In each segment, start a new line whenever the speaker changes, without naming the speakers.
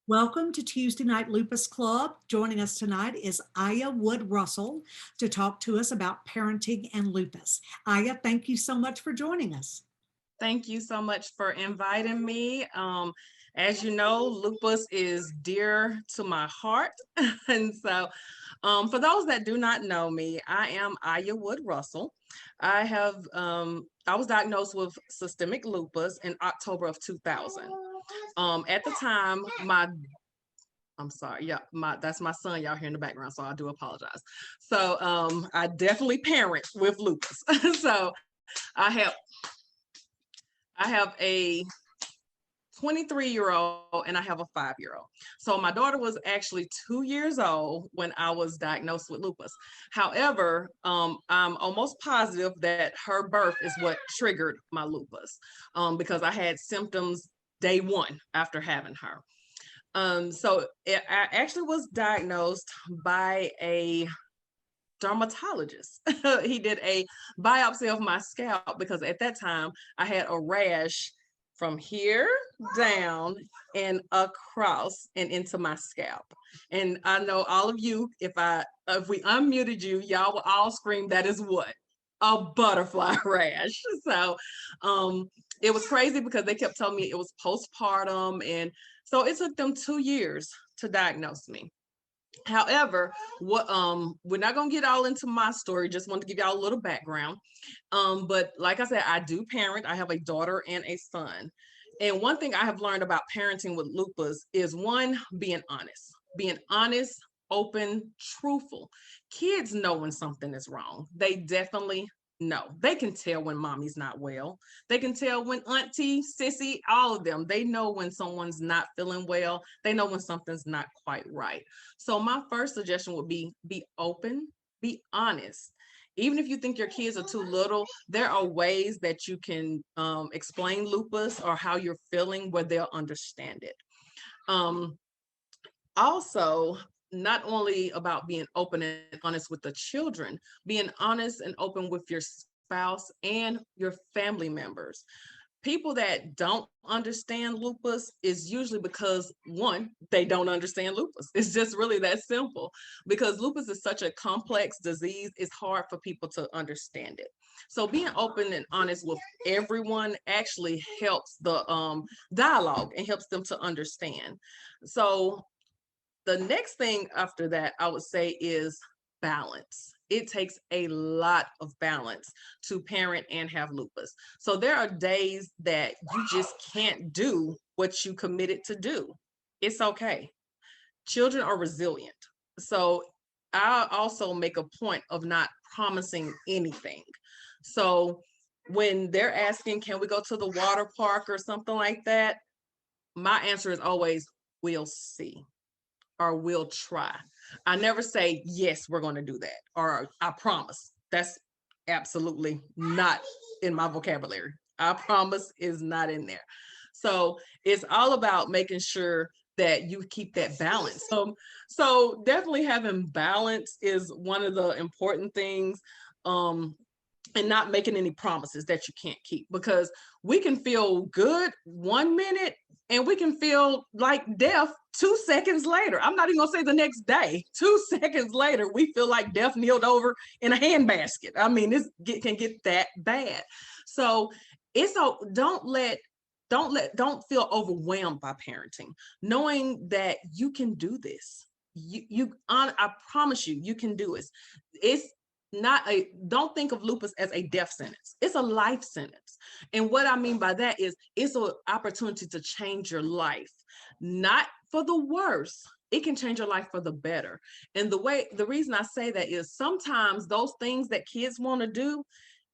Welcome to Tuesday Night Lupus Club. Joining us tonight is Aujia Wood-Russell to talk to us about parenting and lupus. Aujia, thank you so much for joining us.
Thank you so much for inviting me. As you know, lupus is dear to my heart. And so, for those that do not know me, I am Aujia Wood-Russell. I was diagnosed with systemic lupus in October of 2000. At the time, I'm sorry, yeah, that's my son y'all hear in the background, so I do apologize. So, I definitely parent with lupus. So I have I have a 23-year-old and I have a 5-year-old. So my daughter was actually 2 years old when I was diagnosed with lupus. However, I'm almost positive that her birth is what triggered my lupus, because I had symptoms day one after having her. I actually was diagnosed by a dermatologist. He did a biopsy of my scalp because at that time I had a rash from here down and across and into my scalp. And I know all of you, if we unmuted you, y'all will all scream, that is what? A butterfly rash. So it was crazy because they kept telling me it was postpartum. And so it took them 2 years to diagnose me. However, we're not gonna get all into my story. Just want to give y'all a little background. But like I said, I do parent. I have a daughter and a son. And one thing I have learned about parenting with lupus is one, being honest, open, truthful. Kids know when something is wrong. They definitely know. They can tell when mommy's not well. They can tell when auntie, sissy, all of them, they know when someone's not feeling well. They know when something's not quite right. So my first suggestion would be open, be honest. Even if you think your kids are too little, there are ways that you can explain lupus or how you're feeling where they'll understand it. Um, Also, not only about being open and honest with the children, being honest and open with your spouse and your family members. People that don't understand lupus is usually because one, they don't understand lupus. It's just really that simple. Because lupus is such a complex disease, it's hard for people to understand it. So being open and honest with everyone actually helps the dialogue and helps them to understand. So the next thing after that, I would say, is balance. It takes a lot of balance to parent and have lupus. So there are days that you just can't do what you committed to do. It's okay. Children are resilient. So I also make a point of not promising anything. So when they're asking, can we go to the water park or something like that? My answer is always, we'll see, or we'll try. I never say, yes, we're going to do that, or I promise. That's absolutely not in my vocabulary. I promise is not in there. So it's all about making sure that you keep that balance. So definitely having balance is one of the important things. And not making any promises that you can't keep, because we can feel good 1 minute and we can feel like death 2 seconds later. I'm not even gonna say the next day. 2 seconds later, we feel like death kneeled over in a handbasket. I mean, can get that bad. So don't feel overwhelmed by parenting, knowing that you can do this. I promise you can do it. It's don't think of lupus as a death sentence. It's a life sentence. And what I mean by that is it's an opportunity to change your life, not for the worse. It can change your life for the better. And the reason I say that is sometimes those things that kids want to do,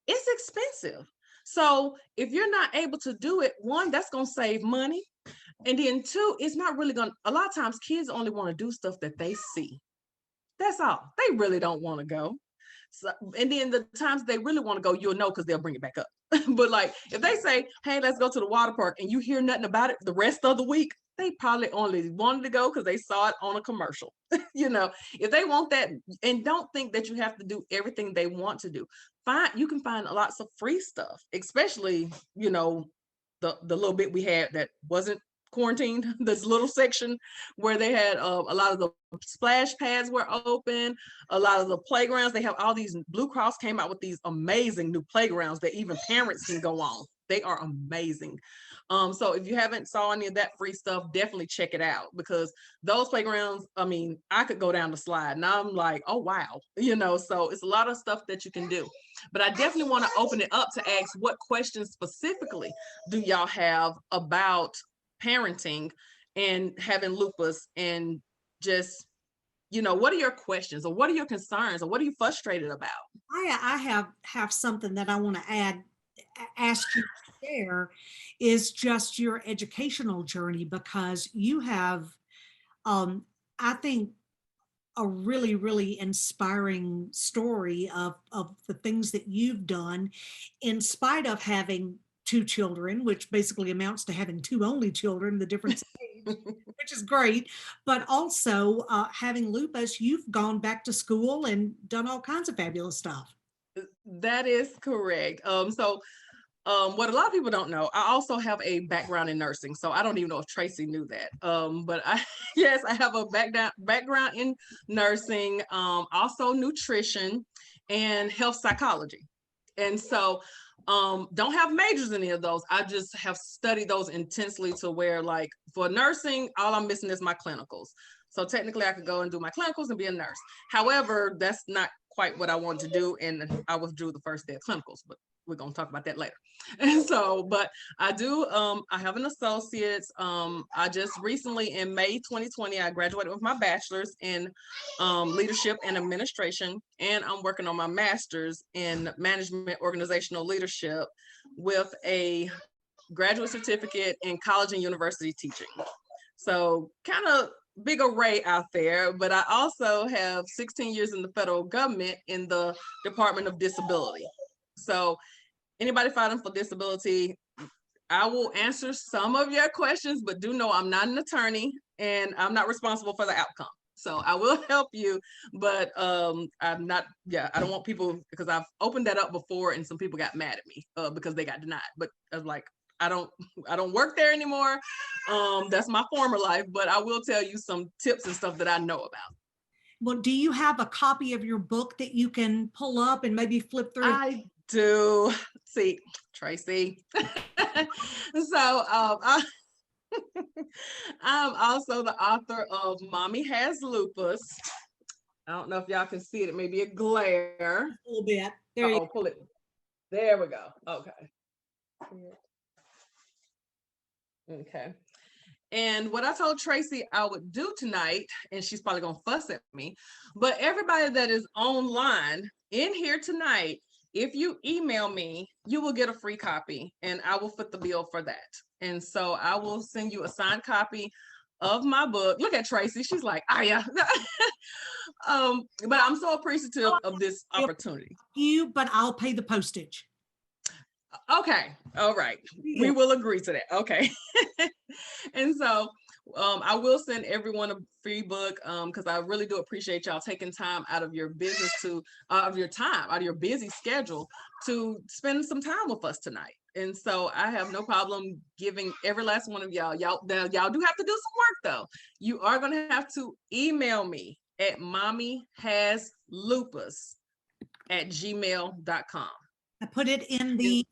it's expensive. So if you're not able to do it, one, that's going to save money. And then two, it's not really going to, a lot of times kids only want to do stuff that they see. That's all. They really don't want to go. So, and then the times they really want to go, you'll know because they'll bring it back up. But like if they say, hey, let's go to the water park, and you hear nothing about it the rest of the week, they probably only wanted to go because they saw it on a commercial. If they want that, and don't think that you have to do everything they want to do. You can find lots of free stuff, especially, the little bit we had that wasn't quarantined, this little section where they had a lot of the splash pads were open, a lot of the playgrounds. They have all these, Blue Cross came out with these amazing new playgrounds that even parents can go on. They are amazing. So if you haven't saw any of that free stuff, definitely check it out, because those playgrounds, I mean, I could go down the slide and I'm like, oh, wow, so it's a lot of stuff that you can do. But I definitely want to open it up to ask, what questions specifically do y'all have about parenting and having lupus, and just, what are your questions, or what are your concerns, or what are you frustrated about?
I have something that I want to ask you to share, is just your educational journey, because you have, I think, a really, really inspiring story of the things that you've done in spite of having two children, which basically amounts to having two only children, the difference in age, which is great. But also having lupus, you've gone back to school and done all kinds of fabulous stuff.
That is correct. What a lot of people don't know, I also have a background in nursing. So I don't even know if Tracy knew that. But yes, I have a background in nursing, also nutrition and health psychology. And so don't have majors in any of those. I just have studied those intensely, to where, like, for nursing, all I'm missing is my clinicals. So technically I could go and do my clinicals and be a nurse. However, that's not quite what I wanted to do. And I withdrew the first day of clinicals, but we're going to talk about that later. And so, but I do, I have an associate's. I just recently, in May 2020, I graduated with my bachelor's in leadership and administration. And I'm working on my master's in management organizational leadership with a graduate certificate in college and university teaching. So kind of big array out there, but I also have 16 years in the federal government in the Department of Disability. So anybody fighting for disability, I will answer some of your questions, but do know I'm not an attorney and I'm not responsible for the outcome. So I will help you, but I'm not, I don't want people, because I've opened that up before and some people got mad at me because they got denied. But I was like, I don't work there anymore. That's my former life, but I will tell you some tips and stuff that I know about.
Well, do you have a copy of your book that you can pull up and maybe flip through?
I do. See, Tracy. So I'm also the author of Mommy Has Lupus. I don't know if y'all can see it. It may be a glare.
A little bit. There you go.
Pull it. There we go. Okay. Okay. And what I told Tracy I would do tonight, and she's probably going to fuss at me, but everybody that is online in here tonight, if you email me, you will get a free copy, and I will foot the bill for that. And so I will send you a signed copy of my book. Look at Tracy. She's like, ah, yeah. But I'm so appreciative of this opportunity.
But I'll pay the postage.
Okay. All right. We will agree to that. Okay. And so I will send everyone a free book because I really do appreciate y'all taking time out of your business out of your busy schedule to spend some time with us tonight. And so I have no problem giving every last one of y'all. Y'all do have to do some work though. You are going to have to email me at mommyhaslupus@gmail.com.
I put it in the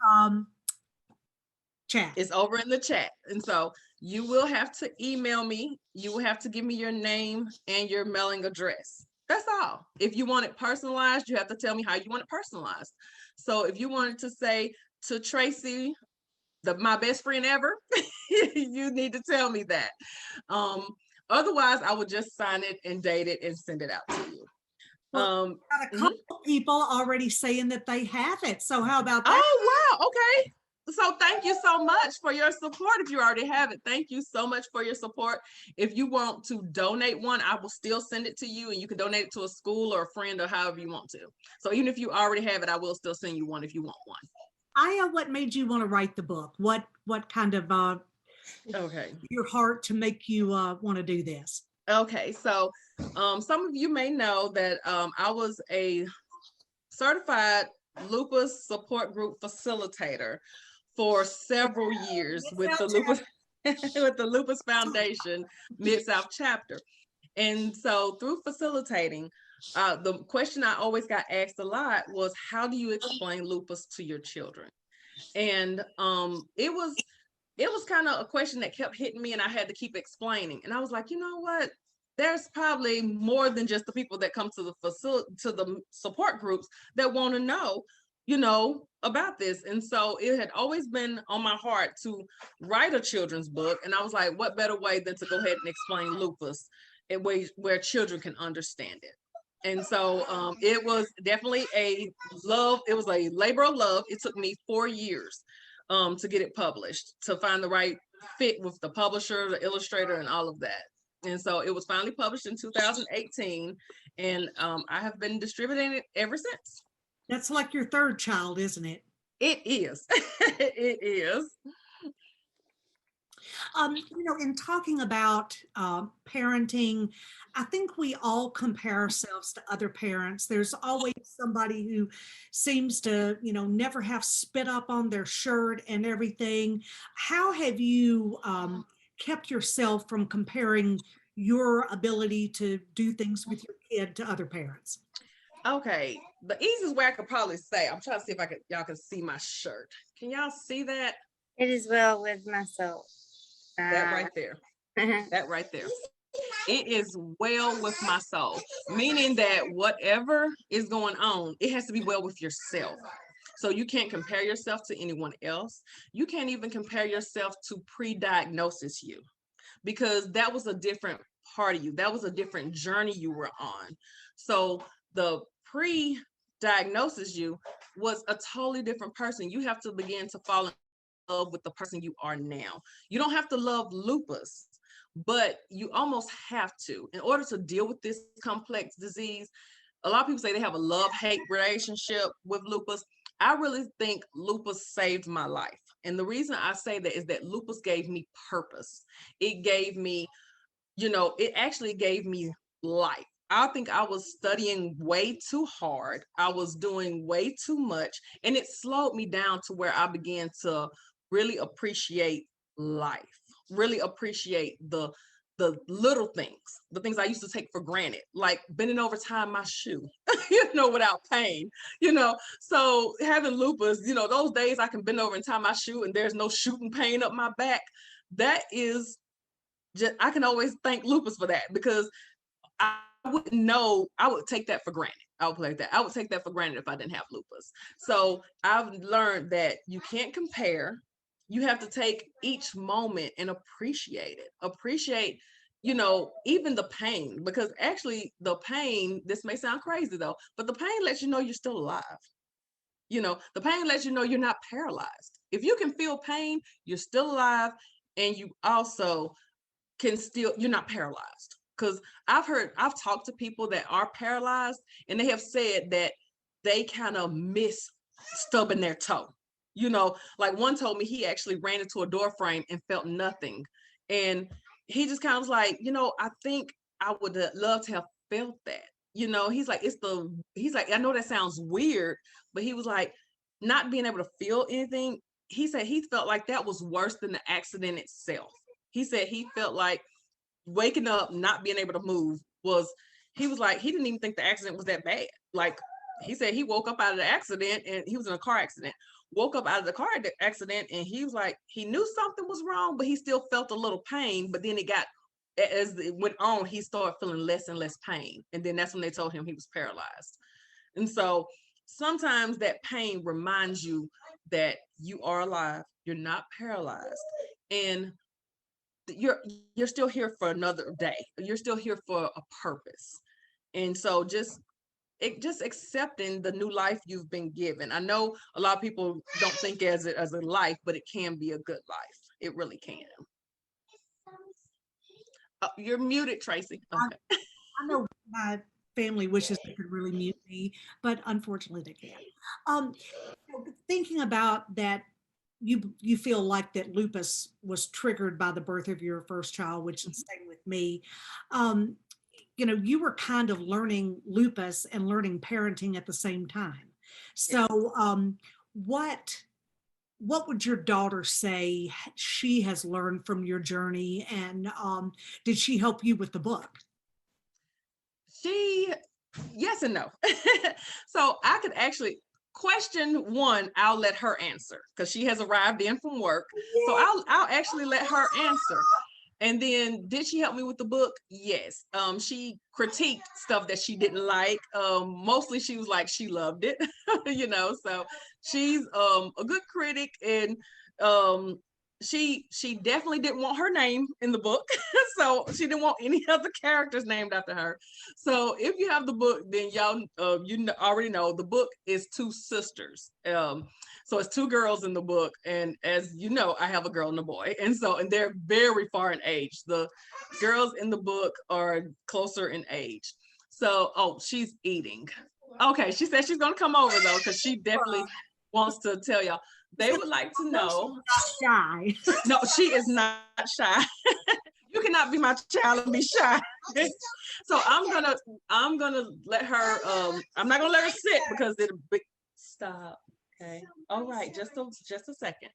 chat.
It's over in the chat. And so you will have to email me. You will have to give me your name and your mailing address. That's all. If you want it personalized, you have to tell me how you want it personalized. So if you wanted to say to Tracy, my best friend ever, you need to tell me that. Otherwise, I would just sign it and date it and send it out to you.
Well, got a couple of people already saying that they have it. So how about that?
Oh, wow. Okay. So thank you so much for your support. If you already have it, thank you so much for your support. If you want to donate one, I will still send it to you, and you can donate it to a school or a friend or however you want to. So even if you already have it, I will still send you one if you want one.
Aya, what made you want to write the book? What kind of your heart to make you want to do this?
Okay, so some of you may know that I was a certified lupus support group facilitator for several years with the lupus. with the Lupus Foundation Mid-South chapter. And so through facilitating, the question I always got asked a lot was, how do you explain lupus to your children? And it was kind of a question that kept hitting me, and I had to keep explaining. And I was like, you know what? There's probably more than just the people that come to the support groups that want to know, about this. And so it had always been on my heart to write a children's book. And I was like, what better way than to go ahead and explain lupus in ways where children can understand it. And so it was definitely a labor of love. It took me 4 years to get it published, to find the right fit with the publisher, the illustrator, and all of that. And so it was finally published in 2018, and I have been distributing it ever since.
That's like your third child, isn't it?
It is. It is.
In talking about parenting, I think we all compare ourselves to other parents. There's always somebody who seems to, never have spit up on their shirt and everything. How have you kept yourself from comparing your ability to do things with your kid to other parents?
Okay, the easiest way I could probably say, I'm trying to see if y'all can see my shirt. Can y'all see that?
It is well with my soul.
That right there. That right there. It is well with my soul, meaning that whatever is going on, it has to be well with yourself. So you can't compare yourself to anyone else. You can't even compare yourself to pre-diagnosis you, because that was a different part of you. That was a different journey you were on. So the pre-diagnosis you was a totally different person. You have to begin to fall in love with the person you are now. You don't have to love lupus, but you almost have to. In order to deal with this complex disease, a lot of people say they have a love-hate relationship with lupus. I really think lupus saved my life. And the reason I say that is that lupus gave me purpose. It gave me, it actually gave me life. I think I was studying way too hard. I was doing way too much, and it slowed me down to where I began to really appreciate life, really appreciate the little things, the things I used to take for granted, like bending over tying my shoe, without pain, So having lupus, those days I can bend over and tie my shoe and there's no shooting pain up my back. That is just, I can always thank lupus for that, because I wouldn't know, I would take that for granted. I would take that for granted if I didn't have lupus. So I've learned that you can't compare. You have to take each moment and appreciate it. Appreciate, even the pain, because actually the pain, this may sound crazy though, but the pain lets you know you're still alive. The pain lets you know you're not paralyzed. If you can feel pain, you're still alive, and you also you're not paralyzed. Because I've talked to people that are paralyzed, and they have said that they kind of miss stubbing their toe. Like one told me he actually ran into a door frame and felt nothing. And he just kind of was like, I think I would love to have felt that. He's like, I know that sounds weird, but he was like, not being able to feel anything. He said he felt like that was worse than the accident itself. He said he felt like waking up, not being able to move he was like, he didn't even think the accident was that bad. Like he said he woke up out of the accident, and he was in a car accident, woke up out of the car accident, and he was like, he knew something was wrong, but he still felt a little pain. But then as it went on, he started feeling less and less pain. And then that's when they told him he was paralyzed. And so sometimes that pain reminds you that you are alive, you're not paralyzed, and you're still here for another day. You're still here for a purpose. And so just accepting the new life you've been given. I know a lot of people don't think as a life, but it can be a good life. It really can. You're muted, Tracy. Okay.
I know my family wishes they could really mute me, but unfortunately they can't. Thinking about that, you feel like that lupus was triggered by the birth of your first child, which is same with me. You were kind of learning lupus and learning parenting at the same time. So what what would your daughter say she has learned from your journey? And did she help you with the book?
Yes and no. So I could actually question one, I'll let her answer because she has arrived in from work. So I'll actually let her answer. And then did she help me with the book? Yes. She critiqued stuff that she didn't like. Mostly she was like, she loved it, so she's a good critic, and um she definitely didn't want her name in the book. So she didn't want any other characters named after her. So if you have the book, then y'all already know the book is two sisters. So it's two girls in the book, and as you know, I have a girl and a boy, and they're very far in age. The girls in the book are closer in age. So, she's eating. Okay, she said she's gonna come over though, because she definitely wants to tell y'all. They would like to know.
Shy.
No, she is not shy. You cannot be my child and be shy. So I'm gonna let her. I'm not gonna let her sit because it'll be. Stop. Okay. All right. Just a second.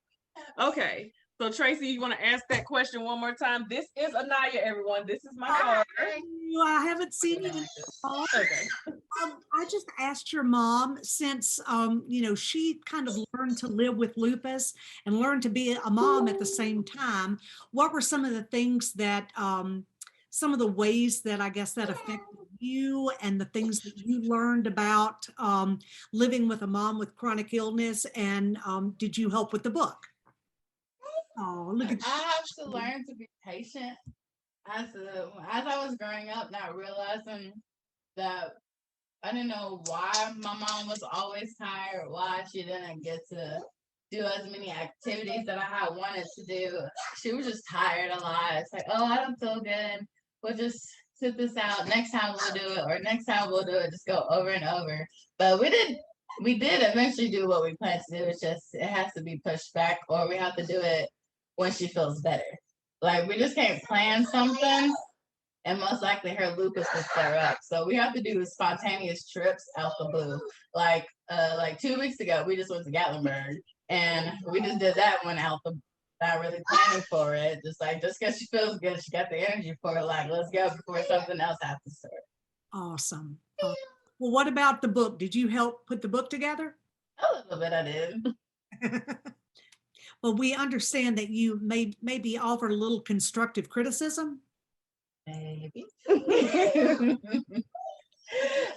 Okay. So Tracy, you want to ask that question one more time? This is Anaya, everyone. This is my daughter.
I haven't seen you.
Okay.
I just asked your mom, since she kind of learned to live with lupus and learned to be a mom at the same time. What were some of the things that some of the ways that I guess that affected you, and the things that you learned about living with a mom with chronic illness? And did you help with the book? Oh, look at
I have to learn to be patient as I was growing up, not realizing that I didn't know why my mom was always tired, why she didn't get to do as many activities that I had wanted to do. She was just tired a lot. It's like, oh, I don't feel good. We'll just sit this out. Next time we'll do it, or next time we'll do it. Just go over and over. But we did eventually do what we planned to do. It's just it has to be pushed back, or we have to do it when she feels better. Like we just can't plan something and most likely her lupus will flare up. So we have to do spontaneous trips out the blue. Like 2 weeks ago, we just went to Gatlinburg, and we just did that one out the not really planning for it. Just because she feels good, she got the energy for it. Like let's go before something else happens to her.
Awesome. Well, what about the book? Did you help put the book together?
A little bit, I did.
Well, we understand that you maybe offered a little constructive criticism.
Maybe.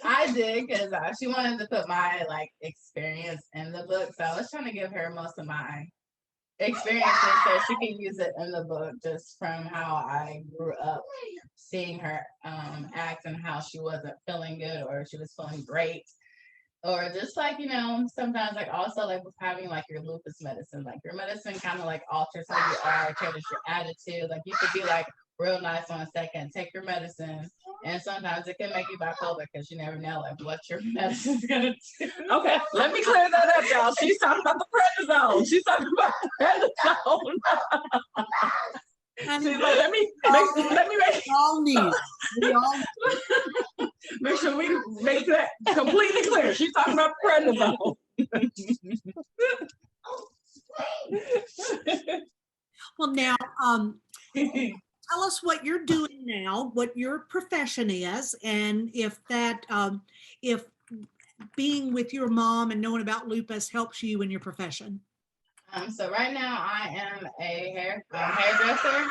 I did because she wanted to put my experience in the book, so I was trying to give her most of my experiences so she can use it in the book, just from how I grew up seeing her act and how she wasn't feeling good or she was feeling great. Or just sometimes also with having your lupus medicine, your medicine kind of alters how you are, changes your attitude. You could be real nice on a second, take your medicine, and sometimes it can make you bipolar because you never know what your medicine's gonna do.
Okay, let me clear that up, y'all. She's talking about the prednisone. She's talking about the prednisone. She's like, let me make
all need. We all
make sure we make that completely clear. She's talking about prednisone.
Well, now, tell us what you're doing now, what your profession is, and if being with your mom and knowing about lupus helps you in your profession.
So right now I am a hairdresser,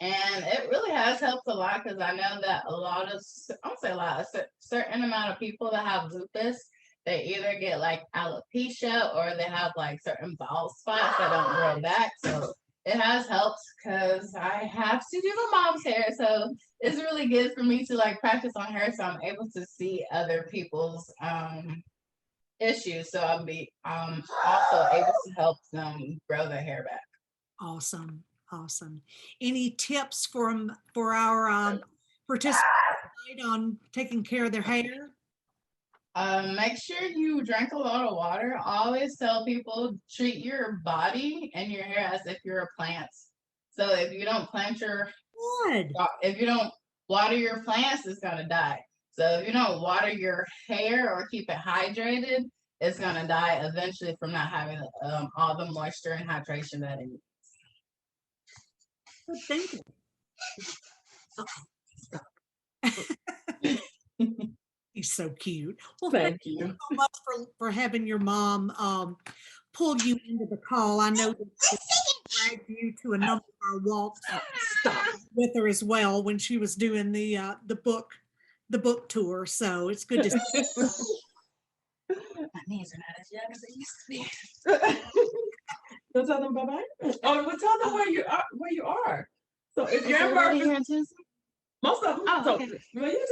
and it really has helped a lot because I know that a certain amount of people that have lupus, they either get alopecia or they have certain bald spots that don't grow back. So it has helped because I have to do my mom's hair. So it's really good for me to practice on her, so I'm able to see other people's issues. So I'm also able to help them grow their hair back.
Awesome. Any tips for our participants on taking care of their hair?
Make sure you drink a lot of water. I always tell people treat your body and your hair as if you're a plant. So if you don't if you don't water your plants, it's gonna die. So if you don't water your hair or keep it hydrated, it's gonna die eventually from not having all the moisture and hydration that it needs.
Good thinking. He's so cute. Well, thank
Thank you.
you so much for having your mom pull you into the call. I know that she dragged you to a number of our walks with her as well when she was doing the book tour. So it's good to see.
My knees are not as young as they used to be.
Don't tell them bye-bye. Oh, well, tell them where you are. So if you're in
Everybody
Berkeley,
here in Tennessee?
most of them.
Oh,
So,
okay.
will you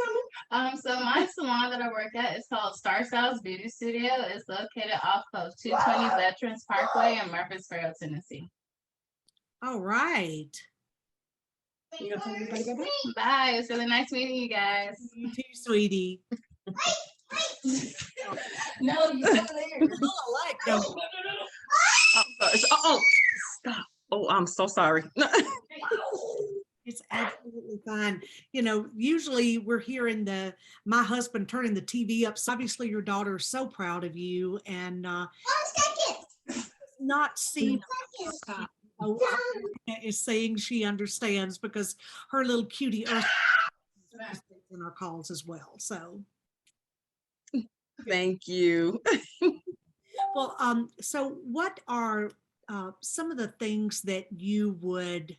tell them?
So my salon that I work at is called Star Styles Beauty Studio. It's located off of 220 Veterans Parkway in Murfreesboro, Tennessee.
All right.
You gonna tell everybody bye-bye?
Bye. It was really nice meeting you guys.
You too, sweetie.
No, you over there.
You're still alike, though.
Oh, stop. Oh, I'm so sorry.
It's absolutely fine. You know, usually we're hearing my husband turning the TV up. So obviously your daughter is so proud of you and not seeing is saying she understands because her little cutie Earth in our calls as well. So
Thank you.
well, so what are some of the things that you would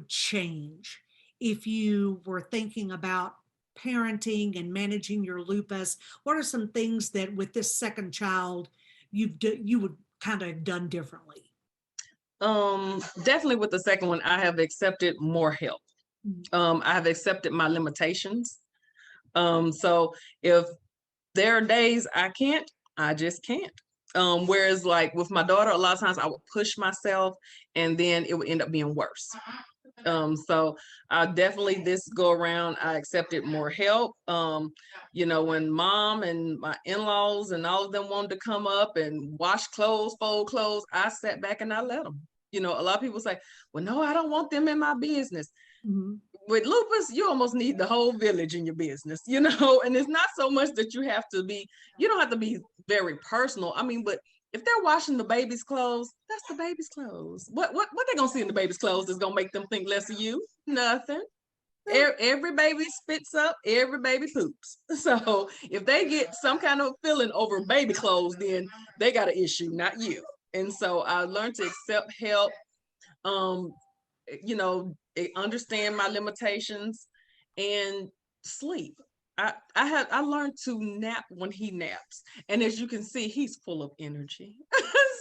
change if you were thinking about parenting and managing your lupus? What are some things that with this second child you would kind of done differently?
Definitely with the second one, I have accepted more help. I have accepted my limitations. So if there are days I can't, I just can't. Whereas like with my daughter, a lot of times I would push myself and then it would end up being worse. So I definitely this go around, I accepted more help. You know, when mom and my in-laws and all of them wanted to come up and wash clothes, fold clothes, I sat back and I let them. You know, a lot of people say, well, no, I don't want them in my business.
Mm-hmm.
With lupus, you almost need the whole village in your business, you know, and it's not so much that you don't have to be very personal. I mean, but if they're washing the baby's clothes, that's the baby's clothes. What they gonna see in the baby's clothes is gonna make them think less of you? Nothing. Every baby spits up, every baby poops. So if they get some kind of feeling over baby clothes, then they got an issue, not you. And so I learned to accept help, you know, understand my limitations and sleep. I learned to nap when he naps. And as you can see, he's full of energy.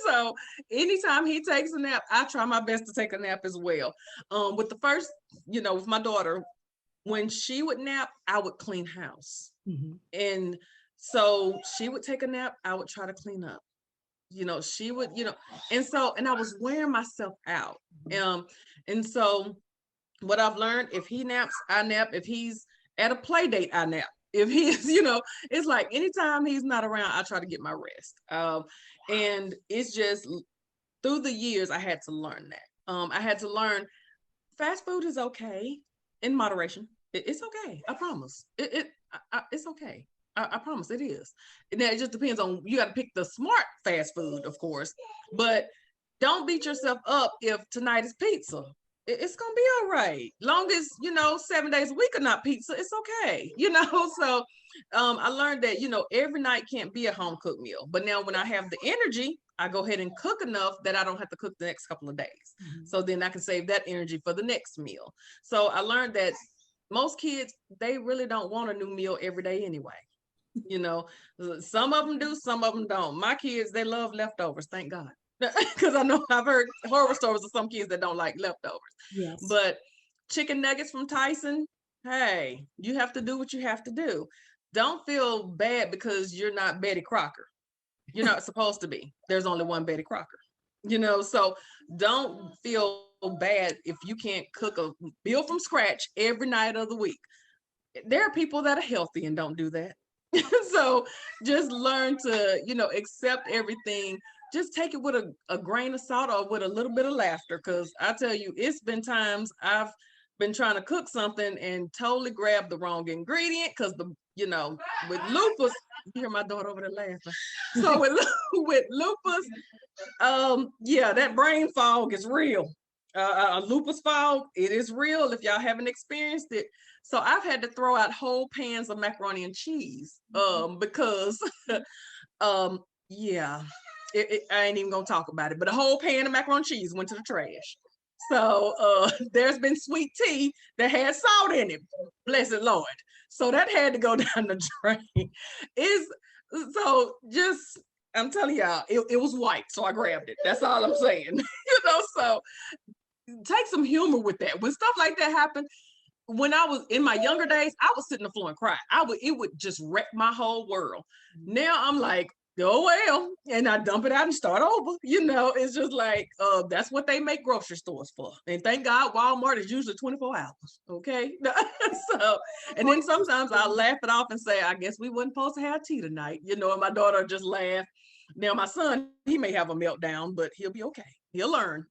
So anytime he takes a nap, I try my best to take a nap as well. With the first, you know, with my daughter, when she would nap, I would clean house.
Mm-hmm.
And so she would take a nap, I would try to clean up. You know, she would, you know, and I was wearing myself out. And so what I've learned, if he naps, I nap. If he's at a play date, I nap. If he's, you know, it's like anytime he's not around, I try to get my rest. And it's just through the years, I had to learn that. I had to learn fast food is okay in moderation. It's okay. I promise. It's okay. I promise it is. And it just depends on, you got to pick the smart fast food, of course, but don't beat yourself up if tonight is pizza. It's gonna be all right. Long as, you know, 7 days a week are not pizza, it's okay. You know, so I learned that, you know, every night can't be a home cooked meal. But now when I have the energy, I go ahead and cook enough that I don't have to cook the next couple of days.
Mm-hmm.
So then I can save that energy for the next meal. So I learned that most kids, they really don't want a new meal every day anyway. You know, some of them do, some of them don't. My kids, they love leftovers, thank God. Because I know I've heard horror stories of some kids that don't like leftovers.
Yes.
But chicken nuggets from Tyson, hey, you have to do what you have to do. Don't feel bad because you're not Betty Crocker. You're not supposed to be. There's only one Betty Crocker. You know, so don't feel bad if you can't cook a meal from scratch every night of the week. There are people that are healthy and don't do that. So just learn to, you know, accept everything. Just take it with a grain of salt or with a little bit of laughter. Because I tell you, it's been times I've been trying to cook something and totally grabbed the wrong ingredient. Because you know, with lupus, You hear my daughter over there laughing. So with lupus, yeah, that brain fog is real. A lupus fog, it is real if y'all haven't experienced it. So I've had to throw out whole pans of macaroni and cheese because yeah, I ain't even gonna talk about it, but a whole pan of macaroni and cheese went to the trash. So there's been sweet tea that had salt in it, blessed Lord. So that had to go down the drain. Is so just I'm telling y'all, it was white, so I grabbed it. That's all I'm saying. So take some humor with that. When stuff like that happened, when I was in my younger days, I would sit on the floor and cry. It would just wreck my whole world. Now I'm like, oh well, and I dump it out and start over. It's just like that's what they make grocery stores for. And thank God Walmart is usually 24 hours. Okay. So, and then sometimes I'll laugh it off and say, I guess we wasn't supposed to have tea tonight, and my daughter just laugh. Now my son, he may have a meltdown, but he'll be okay. He'll learn.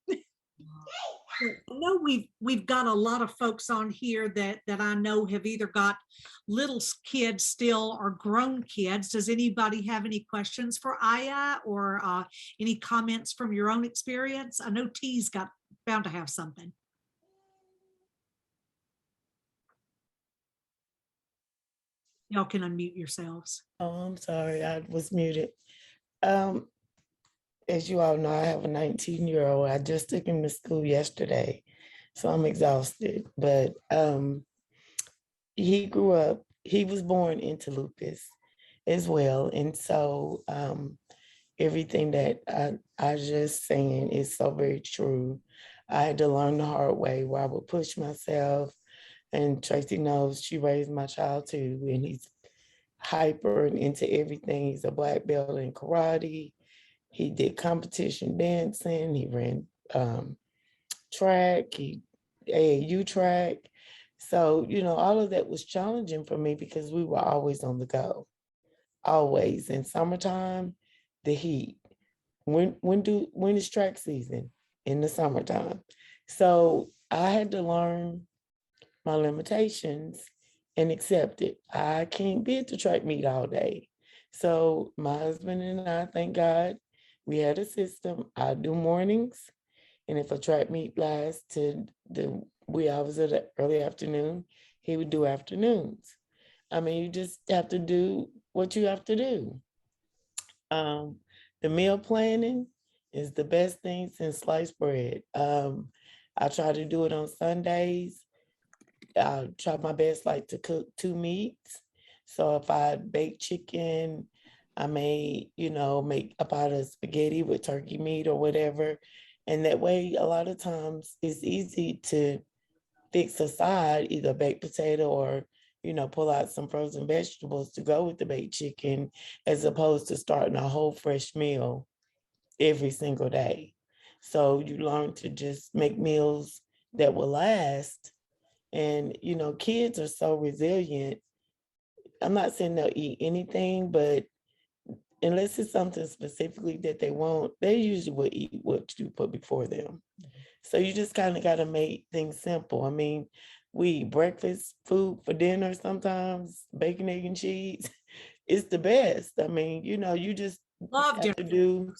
I know we've got a lot of folks on here that I know have either got little kids still or grown kids. Does anybody have any questions for Aya or any comments from your own experience? I know T's bound to have something. Y'all can unmute yourselves.
Oh, I'm sorry, I was muted. As you all know, I have a 19-year-old. I just took him to school yesterday, so I'm exhausted. But he grew up, he was born into lupus as well. And so everything that I just saying is so very true. I had to learn the hard way where I would push myself. And Tracy knows she raised my child too, and he's hyper and into everything. He's a black belt in karate. He did competition dancing. He ran track, AAU track. So, all of that was challenging for me because we were always on the go, always. In summertime, the heat. When is track season? In the summertime. So I had to learn my limitations and accept it. I can't be at the track meet all day. So my husband and I, thank God, we had a system. I do mornings, and if a track meet lasts to the wee hours of the early afternoon, he would do afternoons. I mean, you just have to do what you have to do. The meal planning is the best thing since sliced bread. I try to do it on Sundays. I try my best to cook 2 meats. So if I bake chicken, I may, make a pot of spaghetti with turkey meat or whatever. And that way, a lot of times it's easy to fix aside either baked potato or, pull out some frozen vegetables to go with the baked chicken, as opposed to starting a whole fresh meal every single day. So you learn to just make meals that will last. And, kids are so resilient. I'm not saying they'll eat anything, but unless it's something specifically that they want, they usually will eat what you put before them. So you just kind of got to make things simple. I mean, we eat breakfast food for dinner sometimes, bacon, egg, and cheese. It's the best. I mean, you just
Love
have to do,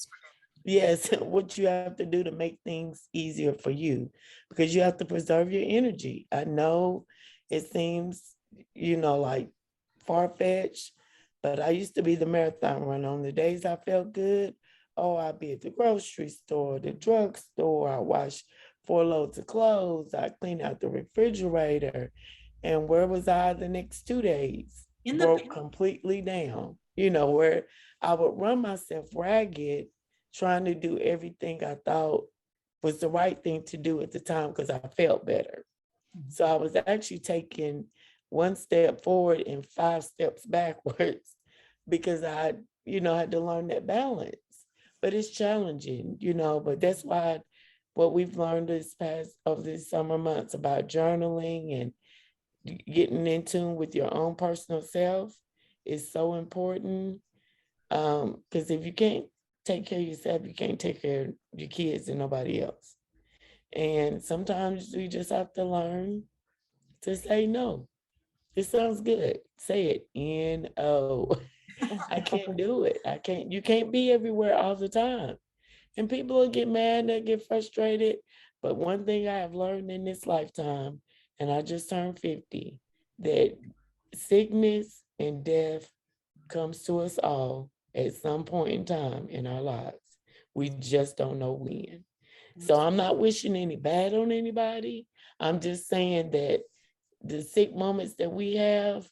yes, what you have to do to make things easier for you, because you have to preserve your energy. I know it seems, like far-fetched, but I used to be the marathon runner. On the days I felt good, I'd be at the grocery store, the drugstore, I wash 4 loads of clothes, I clean out the refrigerator. And where was I the next 2 days? Broke completely down, where I would run myself ragged trying to do everything I thought was the right thing to do at the time because I felt better. So I was actually taking 1 step forward and 5 steps backwards because I, had to learn that balance. But it's challenging, but that's why what we've learned of these summer months about journaling and getting in tune with your own personal self is so important. Because if you can't take care of yourself, you can't take care of your kids and nobody else. And sometimes we just have to learn to say no. It sounds good. Say it, N-O. I can't do it. You can't be everywhere all the time. And people will get mad, they'll get frustrated. But one thing I have learned in this lifetime, and I just turned 50, that sickness and death comes to us all at some point in time in our lives. We just don't know when. So I'm not wishing any bad on anybody. I'm just saying that the sick moments that we have,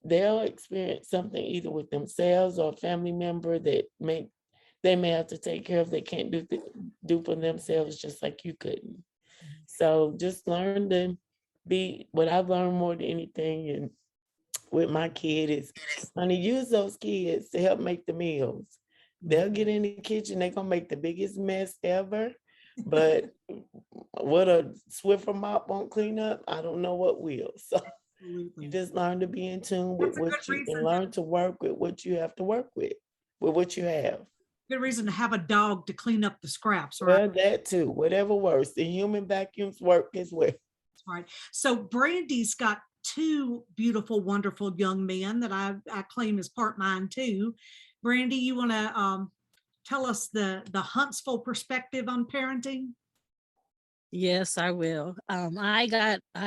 they'll experience something either with themselves or a family member that they may have to take care of, they can't do for themselves, just like you couldn't. So just learn to be, what I've learned more than anything and with my kid is, honey, use those kids to help make the meals. They'll get in the kitchen, they're gonna make the biggest mess ever, but what a Swiffer mop won't clean up, I don't know what will. So you just learn to be in tune with what you can, learn to work with what you have to work with what you have.
Good reason to have a dog to clean up the scraps, right?
Well, that too, whatever works. The human vacuums work as well.
That's right. So Brandy's got two beautiful, wonderful young men that I claim as part mine too. Brandy, you want to tell us the Huntsville perspective on parenting?
Yes, I will. I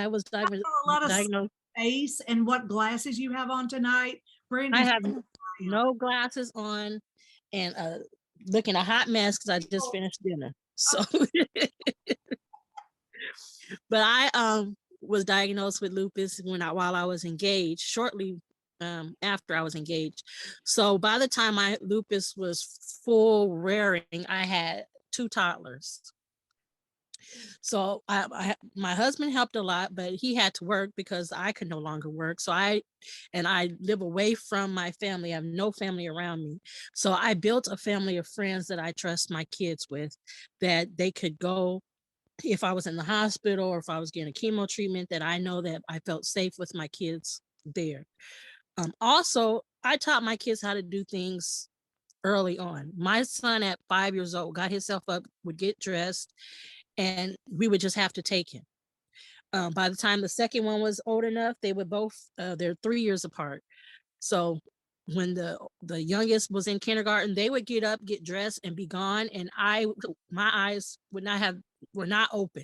was
A lot of
diagnosed.
space and what glasses you have on tonight. Brandy,
I have no glasses on and looking a hot mess because I just finished dinner. So, but I was diagnosed with lupus while I was engaged, shortly after I was engaged. So by the time my lupus was full rearing, I had 2 toddlers. So my husband helped a lot, but he had to work because I could no longer work. So I live away from my family. I have no family around me. So I built a family of friends that I trust my kids with, that they could go if I was in the hospital or if I was getting a chemo treatment, that I know that I felt safe with my kids there. Also, I taught my kids how to do things early on. My son at 5 years old got himself up, would get dressed, and we would just have to take him. By the time the second one was old enough, they would both, they're 3 years apart. So when the youngest was in kindergarten, they would get up, get dressed, and be gone. And my eyes were not open.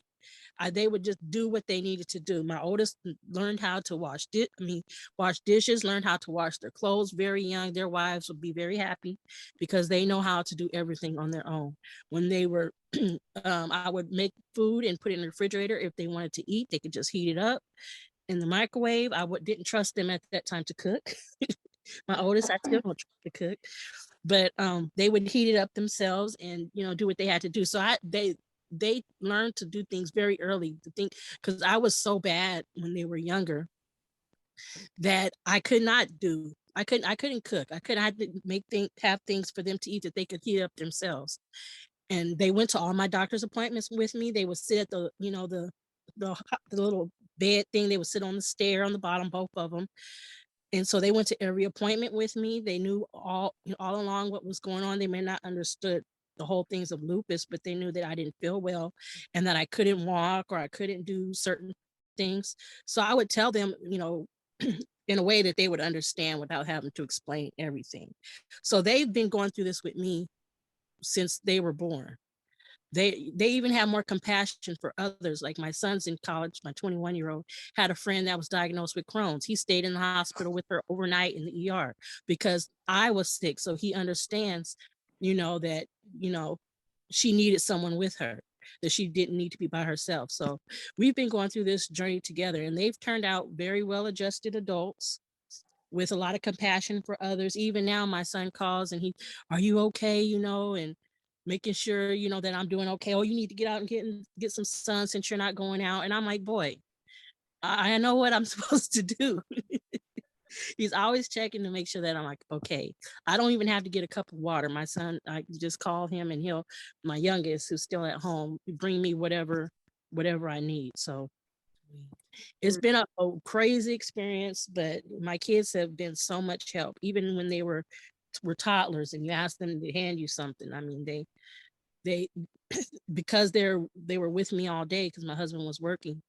They would just do what they needed to do. My oldest learned how to wash dishes, learned how to wash their clothes very young. Their wives would be very happy because they know how to do everything on their own. When they were, I would make food and put it in the refrigerator. If they wanted to eat, they could just heat it up in the microwave. didn't trust them at that time to cook. My oldest, I still don't trust to cook, but they would heat it up themselves and do what they had to do. So they learned to do things very early, to think, because I was so bad when they were younger that I couldn't cook. I couldn't have things for them to eat that they could heat up themselves. And they went to all my doctor's appointments with me. They would sit at the little bed thing. They would sit on the stair on the bottom, both of them. And so they went to every appointment with me. They knew all along what was going on. They may not understood the whole things of lupus, but they knew that I didn't feel well and that I couldn't walk or I couldn't do certain things. So I would tell them, in a way that they would understand without having to explain everything. So they've been going through this with me since they were born. They even have more compassion for others. Like my son's in college, my 21-year-old had a friend that was diagnosed with Crohn's. He stayed in the hospital with her overnight in the ER because I was sick. So he understands, that, she needed someone with her, that she didn't need to be by herself. So we've been going through this journey together, and they've turned out very well-adjusted adults with a lot of compassion for others. Even now, my son calls and are you okay? And making sure, that I'm doing okay. Oh, you need to get out and get some sun since you're not going out. And I'm like, boy, I know what I'm supposed to do. He's always checking to make sure that I'm like, okay. I don't even have to get a cup of water. My son, I just call him and my youngest, who's still at home, bring me whatever I need. So it's been a crazy experience, but my kids have been so much help, even when they were toddlers and you ask them to hand you something. I mean, they because they were with me all day because my husband was working.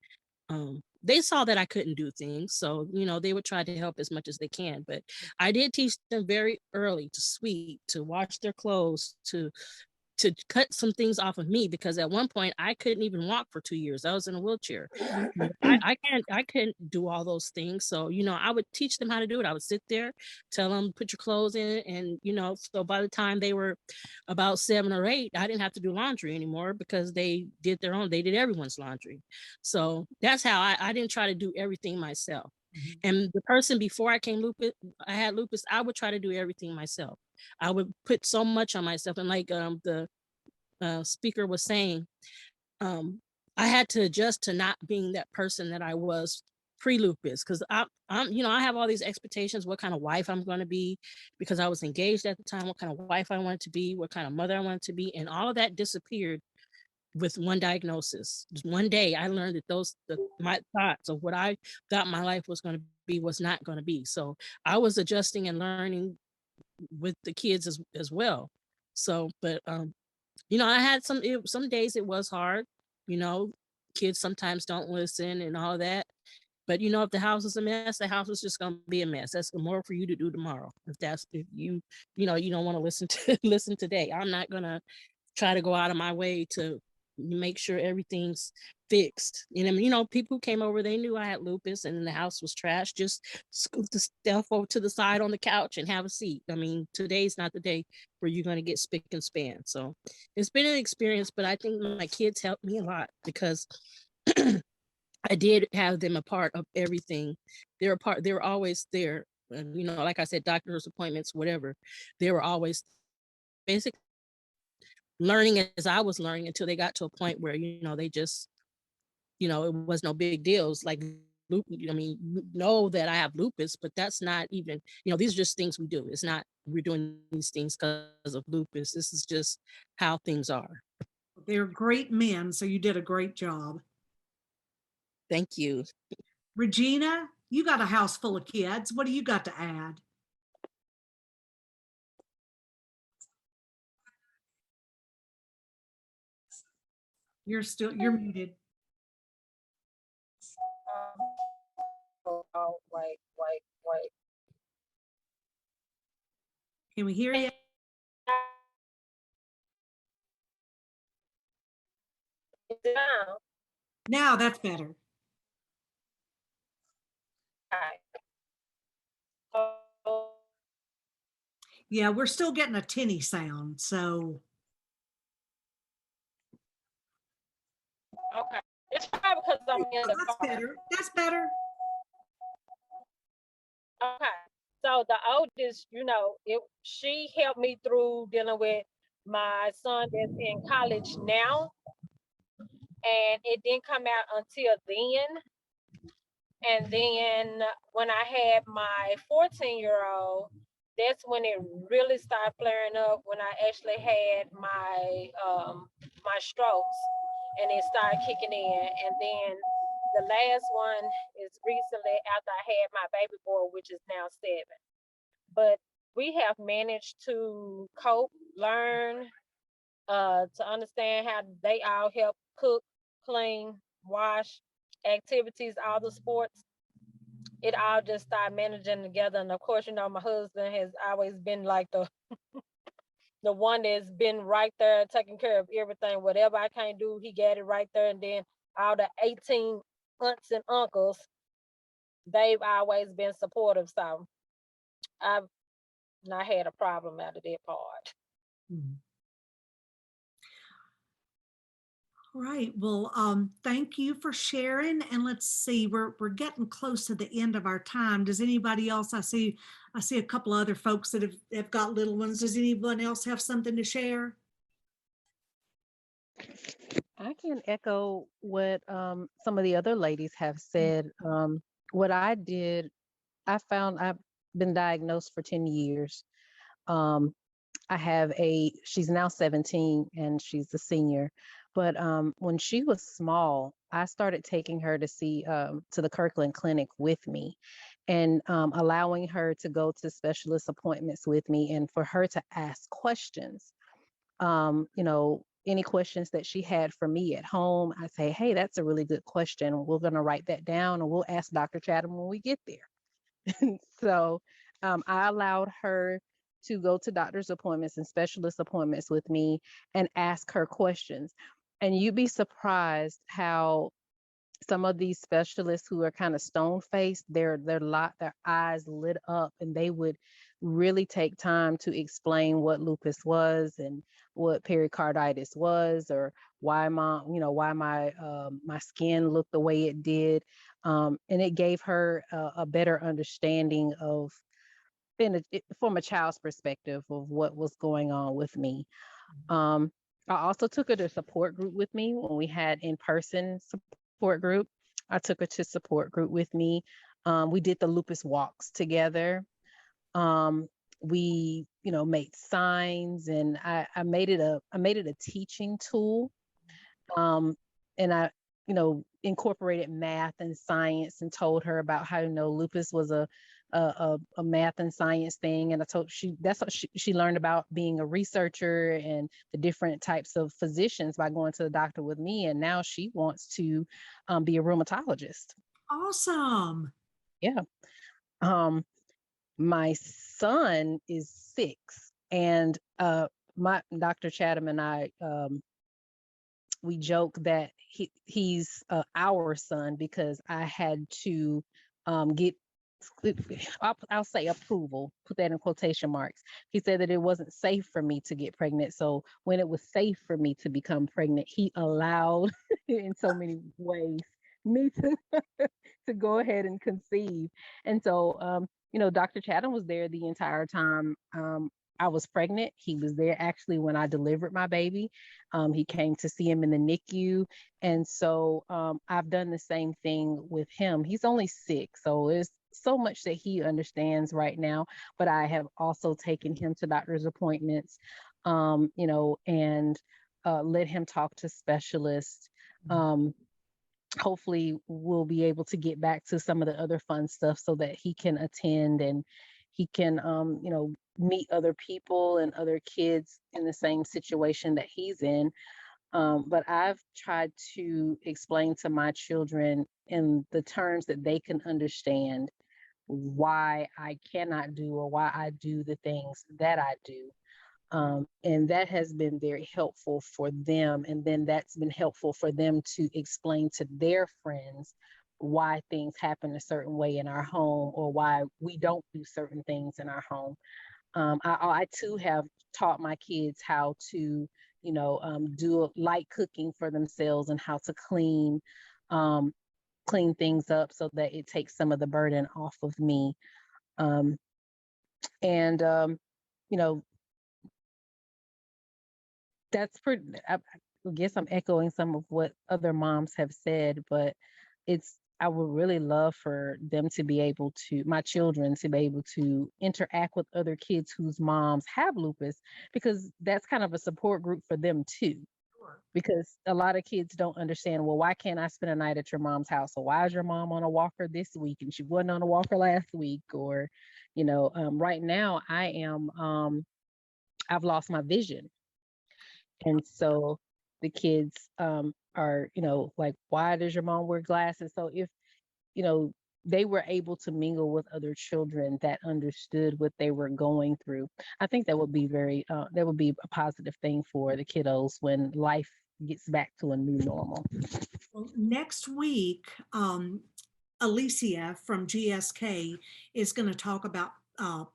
they saw that I couldn't do things. So, they would try to help as much as they can. But I did teach them very early to sweep, to wash their clothes, to cut some things off of me, because at one point I couldn't even walk for 2 years. I was in a wheelchair. I couldn't do all those things. So, I would teach them how to do it. I would sit there, tell them, put your clothes in. And, so by the time they were about 7 or 8, I didn't have to do laundry anymore, because they did everyone's laundry. So that's how I didn't try to do everything myself. And the person before I had lupus, I would try to do everything myself. I would put so much on myself. And like the speaker was saying, I had to adjust to not being that person that I was pre-lupus, because I have all these expectations, what kind of wife I'm going to be, because I was engaged at the time, what kind of wife I wanted to be, what kind of mother I wanted to be, and all of that disappeared with one diagnosis. Just one day I learned that my thoughts of what I thought my life was going to be was not going to be. So I was adjusting and learning with the kids as well. So, but I had some days it was hard. Kids sometimes don't listen and all that. But if the house is a mess, the house is just gonna be a mess. That's more for you to do tomorrow. If you you don't want to listen today. I'm not gonna try to go out of my way to make sure everything's fixed. People who came over, they knew I had lupus, and then the house was trashed. Just scoop the stuff over to the side on the couch and have a seat. I mean, today's not the day where you're going to get spick and span. So it's been an experience, but I think my kids helped me a lot, because I did have them a part of everything. They were always there. And, like I said, doctor's appointments, whatever, they were always basically learning as I was learning, until they got to a point where, they just, it was no big deals. Like, you know that I have lupus, but that's not even, these are just things we do. It's not, we're doing these things because of lupus. This is just how things are.
They're great men, so you did a great job.
Thank you.
Regina, you got a house full of kids. What do you got to add? You're muted.
Wait.
Can we hear you? Now that's better. Yeah, we're still getting a tinny sound, so.
Okay. It's probably because I'm in the
That's
car.
better. That's better.
Okay. So the oldest, she helped me through dealing with my son that's in college now. And it didn't come out until then. And then when I had my 14-year-old, that's when it really started flaring up, when I actually had my my strokes, and it started kicking in. And then the last one is recently after I had my baby boy, which is now 7. But we have managed to cope, learn, to understand how they all help cook, clean, wash, activities, all the sports. It all just started managing together. And of course, my husband has always been like the one that's been right there taking care of everything. Whatever I can't do, he got it right there. And then all the 18 aunts and uncles, they've always been supportive. So I've not had a problem out of that part.
Mm-hmm. All right. Well, thank you for sharing. And let's see, we're getting close to the end of our time. Does anybody else? I see a couple other folks that have got little ones. Does anyone else have something to share?
I can echo what some of the other ladies have said. What I did, I've been diagnosed for 10 years. I have she's now 17 and she's a senior. But when she was small, I started taking her to to the Kirkland Clinic with me, and allowing her to go to specialist appointments with me, and for her to ask questions. any questions that she had for me at home, I say, hey, that's a really good question. We're going to write that down and we'll ask Dr. Chatham when we get there. So I allowed her to go to doctor's appointments and specialist appointments with me and ask her questions. And you'd be surprised how some of these specialists who are kind of stone faced, their eyes lit up, and they would really take time to explain what lupus was and what pericarditis was, or why my skin looked the way it did, and it gave her a better understanding of, from a child's perspective, of what was going on with me. I also took her to support group with me when we had in-person support group. I took her to support group with me. We did the lupus walks together. We, made signs, and I made it a teaching tool. And I, incorporated math and science and told her about how, lupus was a math and science thing. And I told that's what she learned about being a researcher and the different types of physicians by going to the doctor with me. And now she wants to be a rheumatologist.
Awesome.
Yeah. My son is 6, and my Dr. Chatham and I, we joke that he's our son because I had to get, I'll say approval, put that in quotation marks. He said that it wasn't safe for me to get pregnant. So when it was safe for me to become pregnant, he allowed in so many ways me to go ahead and conceive. And so, Dr. Chatham was there the entire time I was pregnant. He was there actually when I delivered my baby. He came to see him in the NICU. And so I've done the same thing with him. He's only 6, so there's so much that he understands right now, but I have also taken him to doctor's appointments, and let him talk to specialists. Hopefully we'll be able to get back to some of the other fun stuff so that he can attend and he can, meet other people and other kids in the same situation that he's in. But I've tried to explain to my children in the terms that they can understand why I cannot do or why I do the things that I do. And that has been very helpful for them. And then that's been helpful for them to explain to their friends why things happen a certain way in our home or why we don't do certain things in our home. I too have taught my kids how to, do light cooking for themselves and how to clean things up so that it takes some of the burden off of me. And that's pretty, I guess I'm echoing some of what other moms have said, but I would really love for them to be able to, my children to be able to interact with other kids whose moms have lupus, because that's kind of a support group for them too. Because a lot of kids don't understand, well, why can't I spend a night at your mom's house? Or why is your mom on a walker this week and she wasn't on a walker last week? Or, right now I've lost my vision. And so the kids are, like, why does your mom wear glasses? So if, they were able to mingle with other children that understood what they were going through, I think that would be that would be a positive thing for the kiddos when life gets back to a new normal.
Well, next week, Alicia from GSK is going to talk about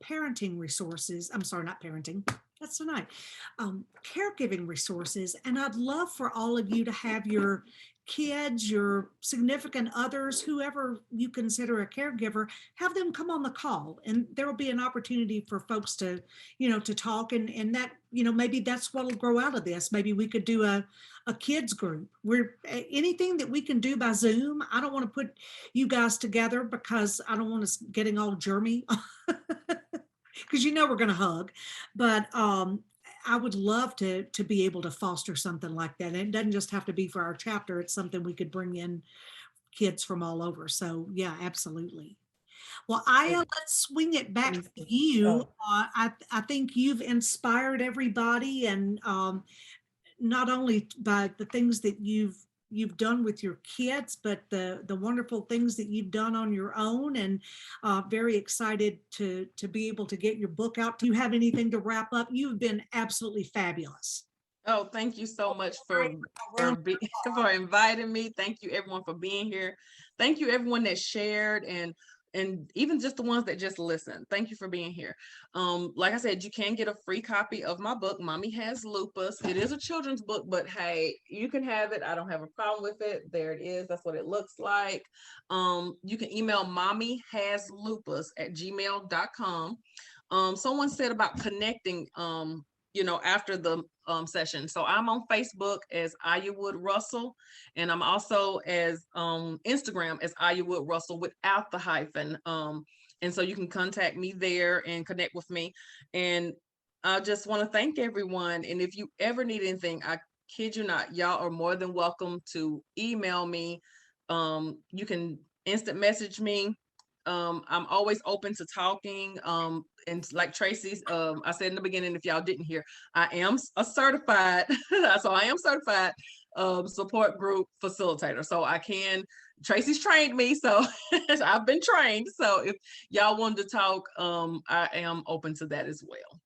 parenting resources. I'm sorry, not parenting. That's tonight. Caregiving resources. And I'd love for all of you to have your kids, your significant others, whoever you consider a caregiver, have them come on the call, and there will be an opportunity for folks to, to talk, and that, maybe that's what'll grow out of this. Maybe we could do a kids group where anything that we can do by Zoom. I don't want to put you guys together because I don't want us getting all germy because we're going to hug, but I would love to be able to foster something like that. And it doesn't just have to be for our chapter. It's something we could bring in kids from all over. So yeah, absolutely. Well, Aya, let's swing it back to you. I think you've inspired everybody, and not only by the things that you've done with your kids, but the wonderful things that you've done on your own, and very excited to be able to get your book out. Do you have anything to wrap up? You've been absolutely fabulous.
Oh, thank you so much for for inviting me. Thank you everyone for being here. Thank you everyone that shared, and even just the ones that just listened. Thank you for being here. Like I said, you can get a free copy of my book, Mommy Has Lupus. It is a children's book, but hey, you can have it. I don't have a problem with it. There it is. That's what it looks like. You can email mommyhaslupus@gmail.com. Someone said about connecting, after the session. So I'm on Facebook as Aujia Wood-Russell, and I'm also as Instagram as Aujia Wood-Russell without the hyphen. And so you can contact me there and connect with me. And I just want to thank everyone. And if you ever need anything, I kid you not, y'all are more than welcome to email me. You can instant message me. I'm always open to talking. And like Tracy's, I said in the beginning, if y'all didn't hear, I am a certified, so I am certified support group facilitator. So Tracy's trained me, so I've been trained. So if y'all wanted to talk, I am open to that as well.